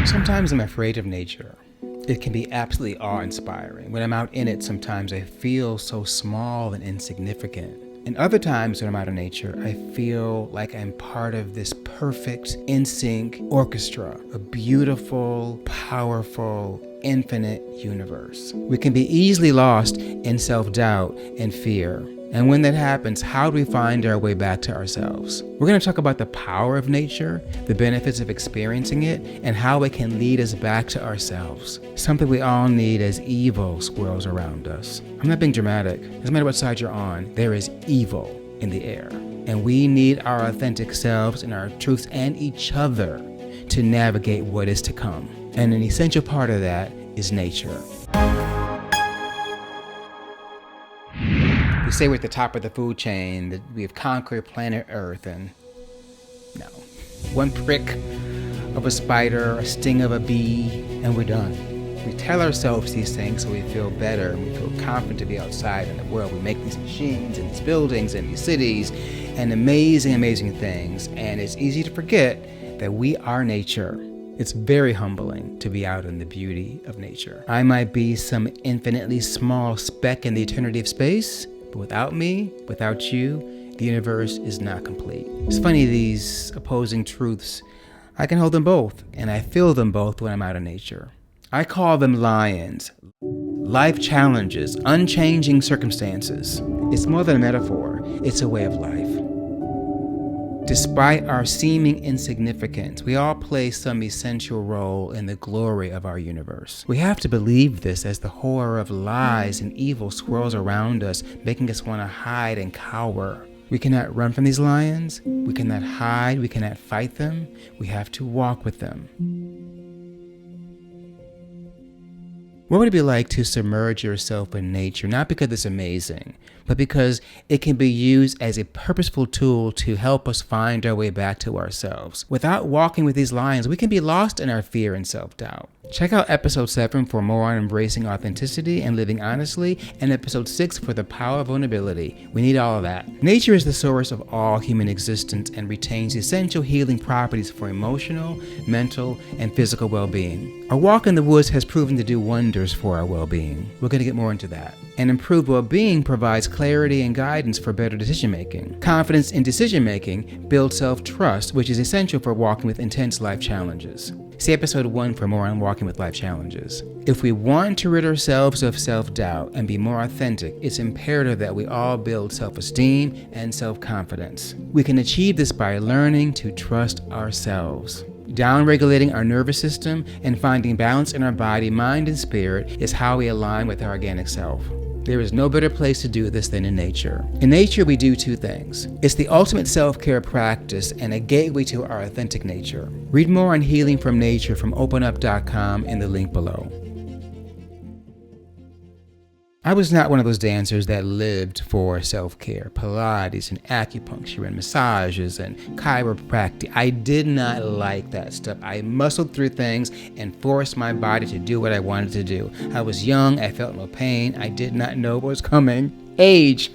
Sometimes I'm afraid of nature. It can be absolutely awe-inspiring. When I'm out in it, sometimes I feel so small and insignificant. And other times when I'm out in nature, I feel like I'm part of this perfect, in-sync orchestra, a beautiful, powerful, infinite universe. We can be easily lost in self-doubt and fear. And when that happens, how do we find our way back to ourselves? We're going to talk about the power of nature, the benefits of experiencing it, and how it can lead us back to ourselves. Something we all need as evil swirls around us. I'm not being dramatic. Doesn't matter what side you're on, there is evil in the air. And we need our authentic selves and our truths and each other to navigate what is to come. And an essential part of that is nature. We say we're at the top of the food chain, that we have conquered planet Earth, and no. One prick of a spider, a sting of a bee, and we're done. We tell ourselves these things so we feel better and we feel confident to be outside in the world. We make these machines and these buildings and these cities and amazing, amazing things. And it's easy to forget that we are nature. It's very humbling to be out in the beauty of nature. I might be some infinitely small speck in the eternity of space, but without me, without you, the universe is not complete. It's funny, these opposing truths, I can hold them both, and I feel them both when I'm out in nature. I call them lions, life challenges, unchanging circumstances. It's more than a metaphor, it's a way of life. Despite our seeming insignificance, we all play some essential role in the glory of our universe. We have to believe this as the horror of lies and evil swirls around us, making us want to hide and cower. We cannot run from these lions. We cannot hide. We cannot fight them. We have to walk with them. What would it be like to submerge yourself in nature, not because it's amazing, but because it can be used as a purposeful tool to help us find our way back to ourselves? Without walking with these lions, we can be lost in our fear and self-doubt. Check out episode 7 for more on embracing authenticity and living honestly, and episode 6 for the power of vulnerability. We need all of that. Nature is the source of all human existence and retains essential healing properties for emotional, mental, and physical well-being. A walk in the woods has proven to do wonders for our well-being. We're going to get more into that. And improved well-being provides clarity and guidance for better decision-making. Confidence in decision-making builds self-trust, which is essential for walking with intense life challenges. See episode 1 for more on walking with life challenges. If we want to rid ourselves of self-doubt and be more authentic, it's imperative that we all build self-esteem and self-confidence. We can achieve this by learning to trust ourselves. Down-regulating our nervous system and finding balance in our body, mind, and spirit is how we align with our organic self. There is no better place to do this than in nature. In nature, we do two things. It's the ultimate self-care practice and a gateway to our authentic nature. Read more on healing from nature from openup.com in the link below. I was not one of those dancers that lived for self-care, Pilates and acupuncture and massages and chiropractic. I did not like that stuff. I muscled through things and forced my body to do what I wanted to do. I was young, I felt no pain, I did not know what was coming. Age.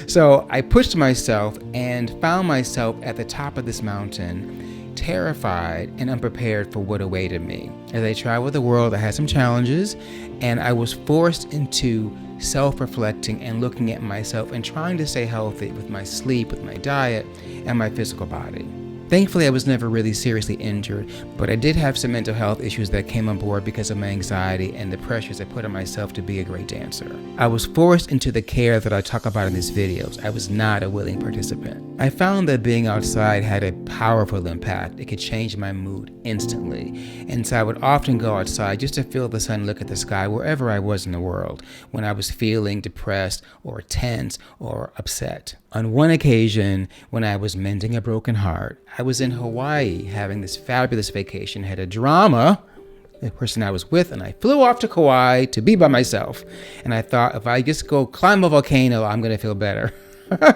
So I pushed myself and found myself at the top of this mountain, terrified and unprepared for what awaited me. As I traveled the world, I had some challenges, and I was forced into self-reflecting and looking at myself and trying to stay healthy with my sleep, with my diet, and my physical body. Thankfully, I was never really seriously injured, but I did have some mental health issues that came on board because of my anxiety and the pressures I put on myself to be a great dancer. I was forced into the care that I talk about in these videos. I was not a willing participant. I found that being outside had a powerful impact. It could change my mood instantly. And so I would often go outside just to feel the sun, look at the sky, wherever I was in the world, when I was feeling depressed or tense or upset. On one occasion, when I was mending a broken heart, I was in Hawaii having this fabulous vacation, had a drama, the person I was with, and I flew off to Kauai to be by myself. And I thought, if I just go climb a volcano, I'm going to feel better.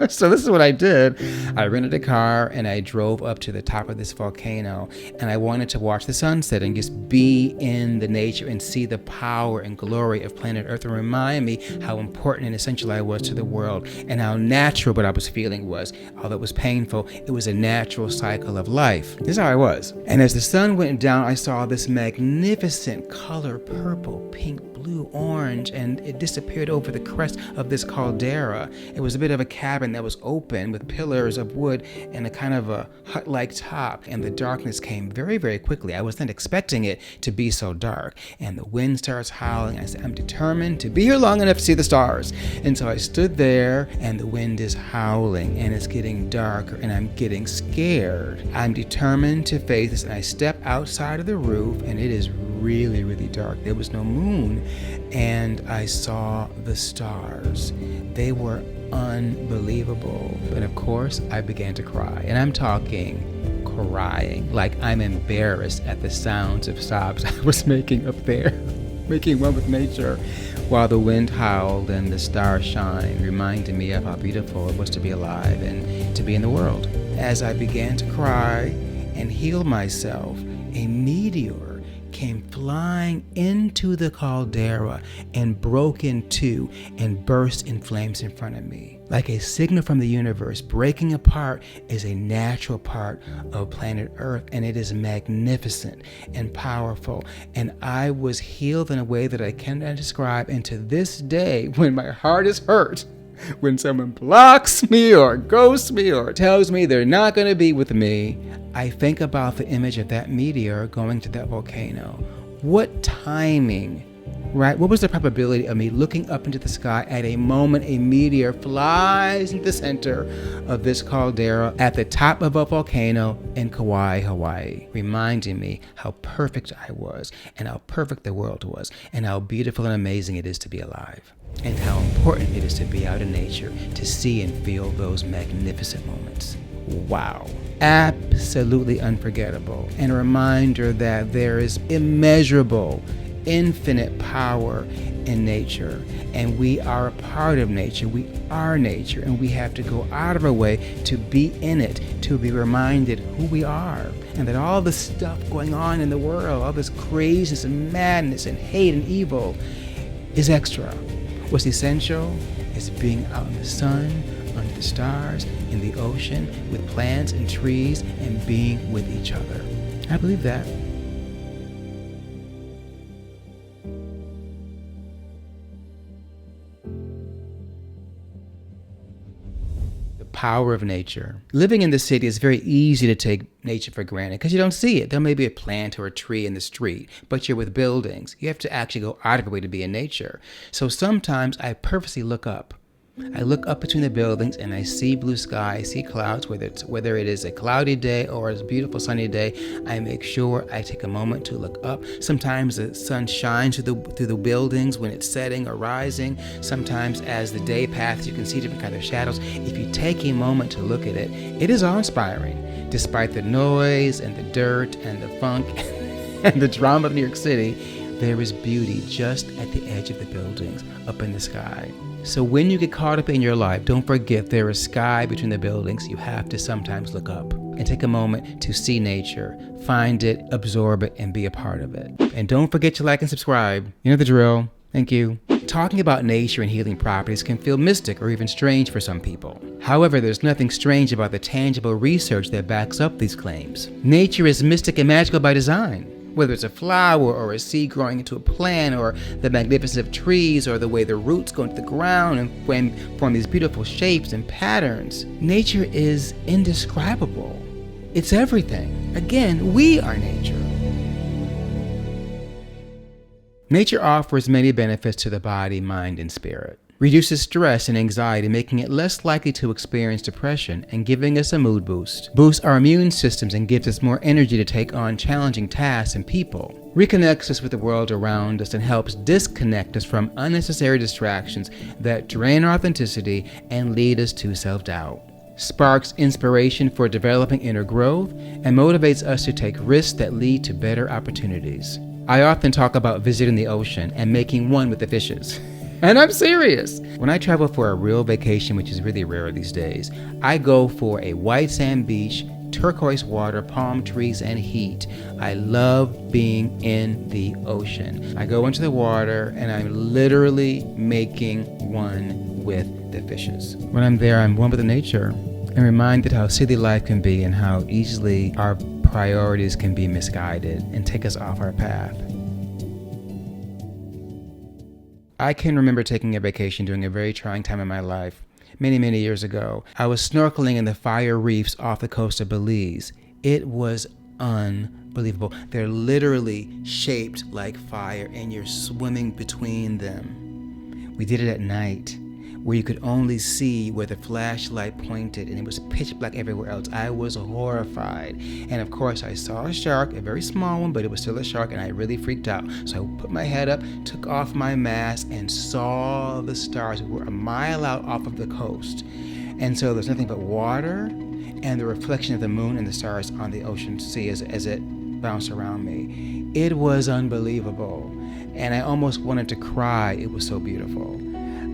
So this is what I did. I rented a car and I drove up to the top of this volcano, and I wanted to watch the sunset and just be in the nature and see the power and glory of planet Earth and remind me how important and essential I was to the world and how natural what I was feeling was. Although it was painful, it was a natural cycle of life. This is how I was. And as the sun went down, I saw this magnificent color, purple, pink, blue, orange, and it disappeared over the crest of this caldera. It was a bit of a cabin that was open with pillars of wood and a kind of a hut-like top, and the darkness came very, very quickly. I was not expecting it to be so dark, and the wind starts howling. I said, I'm determined to be here long enough to see the stars. And so I stood there, and the wind is howling, and it's getting darker, and I'm getting scared. I'm determined to face this, and I step outside of the roof, and it is really, really dark. There was no moon, and I saw the stars. They were unbelievable. But of course, I began to cry, and I'm talking crying, like I'm embarrassed at the sounds of sobs I was making up there, making one with nature, while the wind howled and the stars shine, reminding me of how beautiful it was to be alive and to be in the world. As I began to cry and heal myself, a meteor came flying into the caldera and broke in two and burst in flames in front of me. Like a signal from the universe, breaking apart is a natural part of planet Earth, and it is magnificent and powerful. And I was healed in a way that I cannot describe. And to this day, when my heart is hurt, when someone blocks me or ghosts me or tells me they're not going to be with me, I think about the image of that meteor going to that volcano. What timing, right? What was the probability of me looking up into the sky at a moment a meteor flies into the center of this caldera at the top of a volcano in Kauai, Hawaii, reminding me how perfect I was and how perfect the world was and how beautiful and amazing it is to be alive, and how important it is to be out in nature to see and feel those magnificent moments. Wow. Absolutely unforgettable. And a reminder that there is immeasurable, infinite power in nature. And we are a part of nature. We are nature. And we have to go out of our way to be in it, to be reminded who we are. And that all the stuff going on in the world, all this craziness and madness and hate and evil is extra. What's essential is being out in the sun, under the stars, in the ocean, with plants and trees, and being with each other. I believe that. The power of nature. Living in the city is very easy to take nature for granted because you don't see it. There may be a plant or a tree in the street, but you're with buildings. You have to actually go out of your way to be in nature. So sometimes I purposely look up. I look up between the buildings and I see blue sky, I see clouds, whether it is a cloudy day or a beautiful sunny day. I make sure I take a moment to look up. Sometimes the sun shines through the buildings when it's setting or rising. Sometimes as the day passes, you can see different kinds of shadows. If you take a moment to look at it, it is awe-inspiring. Despite the noise and the dirt and the funk and the drama of New York City, there is beauty just at the edge of the buildings, up in the sky. So when you get caught up in your life, don't forget there is sky between the buildings. You have to sometimes look up and take a moment to see nature, find it, absorb it, and be a part of it. And don't forget to like and subscribe. You know the drill. Thank you. Talking about nature and healing properties can feel mystic or even strange for some people. However, there's nothing strange about the tangible research that backs up these claims. Nature is mystic and magical by design. Whether it's a flower or a seed growing into a plant or the magnificence of trees or the way the roots go into the ground and form these beautiful shapes and patterns, nature is indescribable. It's everything. Again, we are nature. Nature offers many benefits to the body, mind, and spirit. Reduces stress and anxiety, making it less likely to experience depression and giving us a mood boost. Boosts our immune systems and gives us more energy to take on challenging tasks and people. Reconnects us with the world around us and helps disconnect us from unnecessary distractions that drain our authenticity and lead us to self-doubt. Sparks inspiration for developing inner growth and motivates us to take risks that lead to better opportunities. I often talk about visiting the ocean and making one with the fishes. And I'm serious. When I travel for a real vacation, which is really rare these days, I go for a white sand beach, turquoise water, palm trees, and heat. I love being in the ocean. I go into the water and I'm literally making one with the fishes. When I'm there, I'm one with the nature and reminded how silly life can be and how easily our priorities can be misguided and take us off our path. I can remember taking a vacation during a very trying time in my life. Many years ago, I was snorkeling in the fire reefs off the coast of Belize. It was unbelievable. They're literally shaped like fire and you're swimming between them. We did it at night, where you could only see where the flashlight pointed and it was pitch black everywhere else. I was horrified. And of course I saw a shark, a very small one, but it was still a shark and I really freaked out. So I put my head up, took off my mask and saw the stars. We were a mile out off of the coast. And so there's nothing but water and the reflection of the moon and the stars on the ocean sea as it bounced around me. It was unbelievable. And I almost wanted to cry. It was so beautiful.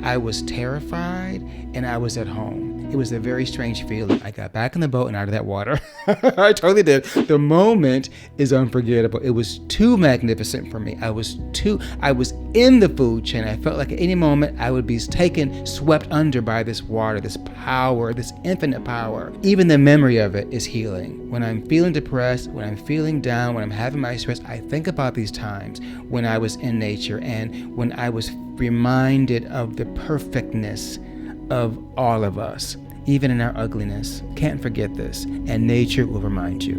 I was terrified and I was at home. It was a very strange feeling. I got back in the boat and out of that water. I totally did. The moment is unforgettable. It was too magnificent for me. I was in the food chain. I felt like at any moment I would be taken, swept under by this water, this power, this infinite power. Even the memory of it is healing. When I'm feeling depressed, when I'm feeling down, when I'm having my stress, I think about these times when I was in nature and when I was reminded of the perfectness of all of us, even in our ugliness. Can't forget this, and nature will remind you.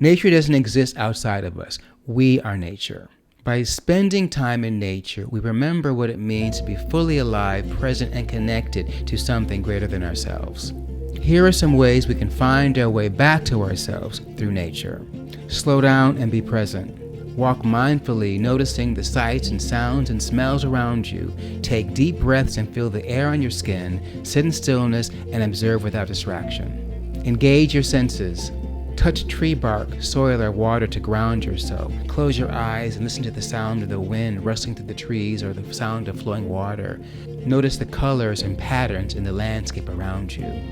Nature doesn't exist outside of us. We are nature. By spending time in nature, we remember what it means to be fully alive, present, and connected to something greater than ourselves. Here are some ways we can find our way back to ourselves through nature. Slow down and be present. Walk mindfully, noticing the sights and sounds and smells around you. Take deep breaths and feel the air on your skin. Sit in stillness and observe without distraction. Engage your senses. Touch tree bark, soil, or water to ground yourself. Close your eyes and listen to the sound of the wind rustling through the trees or the sound of flowing water. Notice the colors and patterns in the landscape around you.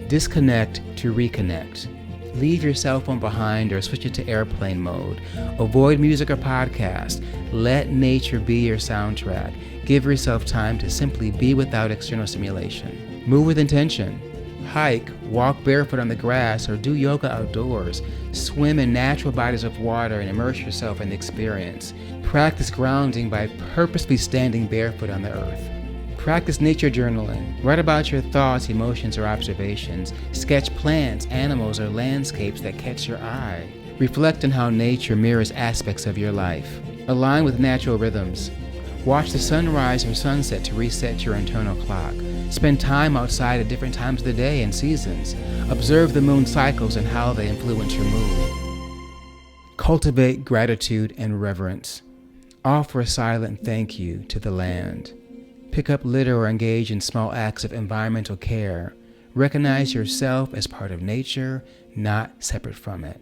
Disconnect to reconnect. Leave your cell phone behind or switch it to airplane mode. Avoid music or podcast. Let nature be your soundtrack. Give yourself time to simply be without external stimulation. Move with intention. Hike, walk barefoot on the grass, or do yoga outdoors. Swim in natural bodies of water and immerse yourself in the experience. Practice grounding by purposely standing barefoot on the earth. Practice nature journaling. Write about your thoughts, emotions, or observations. Sketch plants, animals, or landscapes that catch your eye. Reflect on how nature mirrors aspects of your life. Align with natural rhythms. Watch the sunrise or sunset to reset your internal clock. Spend time outside at different times of the day and seasons. Observe the moon cycles and how they influence your mood. Cultivate gratitude and reverence. Offer a silent thank you to the land. Pick up litter or engage in small acts of environmental care. Recognize yourself as part of nature, not separate from it.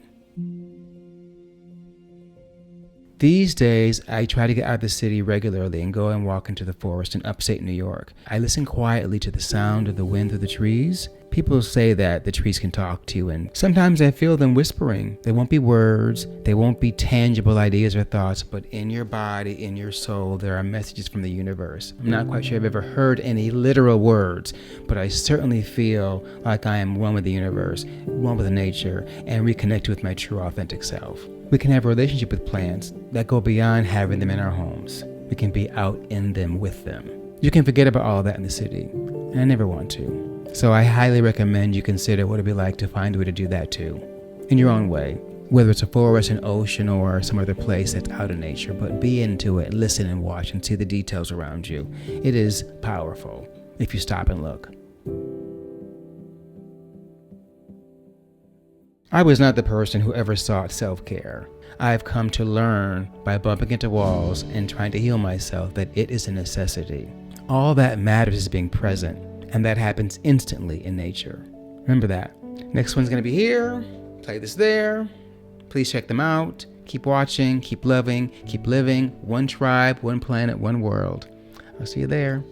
These days, I try to get out of the city regularly and go and walk into the forest in upstate New York. I listen quietly to the sound of the wind through the trees. People say that the trees can talk to you, and sometimes I feel them whispering. They won't be words, they won't be tangible ideas or thoughts, but in your body, in your soul, there are messages from the universe. I'm not quite sure I've ever heard any literal words, but I certainly feel like I am one with the universe, one with nature, and reconnected with my true authentic self. We can have a relationship with plants that go beyond having them in our homes. We can be out in them with them. You can forget about all of that in the city, and I never want to. So I highly recommend you consider what it'd be like to find a way to do that too, in your own way. Whether it's a forest, an ocean, or some other place that's out of nature, but be into it, listen and watch and see the details around you. It is powerful if you stop and look. I was not the person who ever sought self-care. I've come to learn by bumping into walls and trying to heal myself that it is a necessity. All that matters is being present, and that happens instantly in nature. Remember that. Next one's going to be here. Play this there. Please check them out. Keep watching, keep loving, keep living. One tribe, one planet, one world. I'll see you there.